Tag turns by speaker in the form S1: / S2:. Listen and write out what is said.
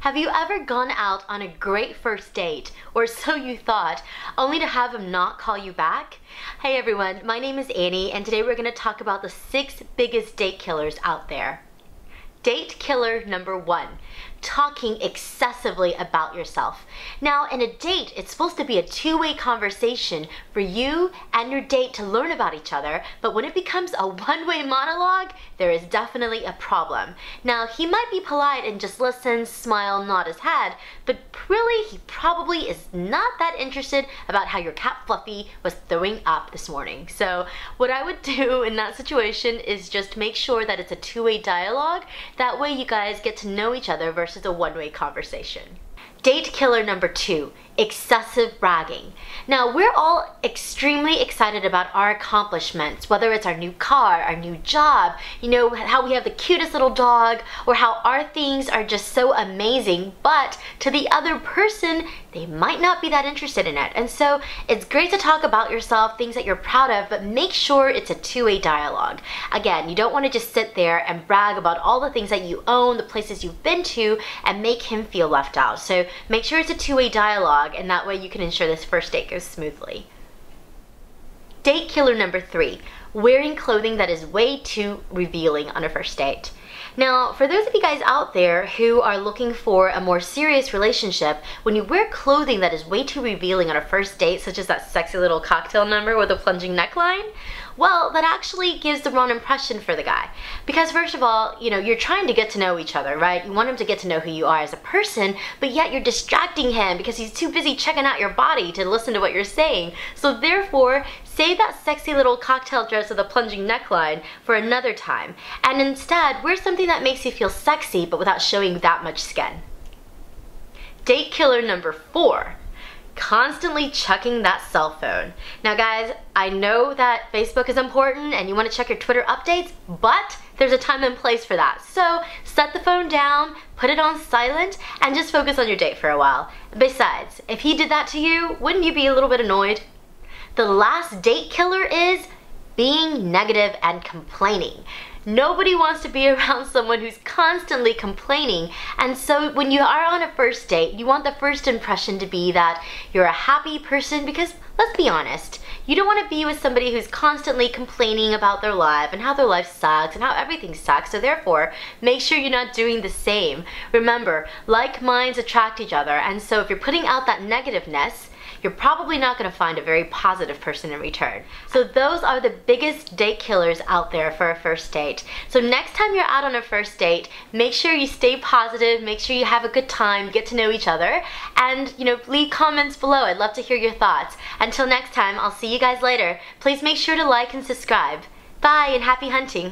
S1: Have you ever gone out on a great first date, or so you thought, only to have him not call you back? Hey everyone, my name is Annie, and today we're going to talk about the 6 biggest date killers out there. Date killer number 1, talking excessively about yourself. Now, in a date, it's supposed to be a two-way conversation for you and your date to learn about each other, but when it becomes a one-way monologue, there is definitely a problem. Now, he might be polite and just listen, smile, nod his head, but really, he probably is not that interested about how your cat Fluffy was throwing up this morning. So, what I would do in that situation is just make sure that it's a two-way dialogue. That way you guys get to know each other versus a one-way conversation. Date killer number 2, excessive bragging. Now, we're all extremely excited about our accomplishments, whether it's our new car, our new job, you know, how we have the cutest little dog, or how our things are just so amazing, but to the other person, they might not be that interested in it. And so it's great to talk about yourself, things that you're proud of, but make sure it's a two-way dialogue. Again, you don't want to just sit there and brag about all the things that you own, the places you've been to, and make him feel left out. So make sure it's a two-way dialogue, and that way you can ensure this first date goes smoothly. Date killer number 3, wearing clothing that is way too revealing on a first date. Now, for those of you guys out there who are looking for a more serious relationship, when you wear clothing that is way too revealing on a first date, such as that sexy little cocktail number with a plunging neckline, well, that actually gives the wrong impression for the guy. Because first of all, you know, you're trying to get to know each other, right? You want him to get to know who you are as a person, but yet you're distracting him because he's too busy checking out your body to listen to what you're saying. So therefore, save that sexy little cocktail dress with a plunging neckline for another time. And instead, wear something that makes you feel sexy, but without showing that much skin. Date killer number 4. Constantly checking that cell phone. Now guys, I know that Facebook is important and you want to check your Twitter updates, but there's a time and place for that. So set the phone down, put it on silent, and just focus on your date for a while. Besides, if he did that to you, wouldn't you be a little bit annoyed? The last date killer is being negative and complaining. Nobody wants to be around someone who's constantly complaining, and so when you are on a first date, you want the first impression to be that you're a happy person, because let's be honest, you don't want to be with somebody who's constantly complaining about their life and how their life sucks and how everything sucks, so therefore, make sure you're not doing the same. Remember, like minds attract each other, and so if you're putting out that negativeness, you're probably not going to find a very positive person in return. So those are the biggest date killers out there for a first date. So next time you're out on a first date, make sure you stay positive, make sure you have a good time, get to know each other, and leave comments below. I'd love to hear your thoughts. Until next time, I'll see you guys later. Please make sure to like and subscribe. Bye and happy hunting.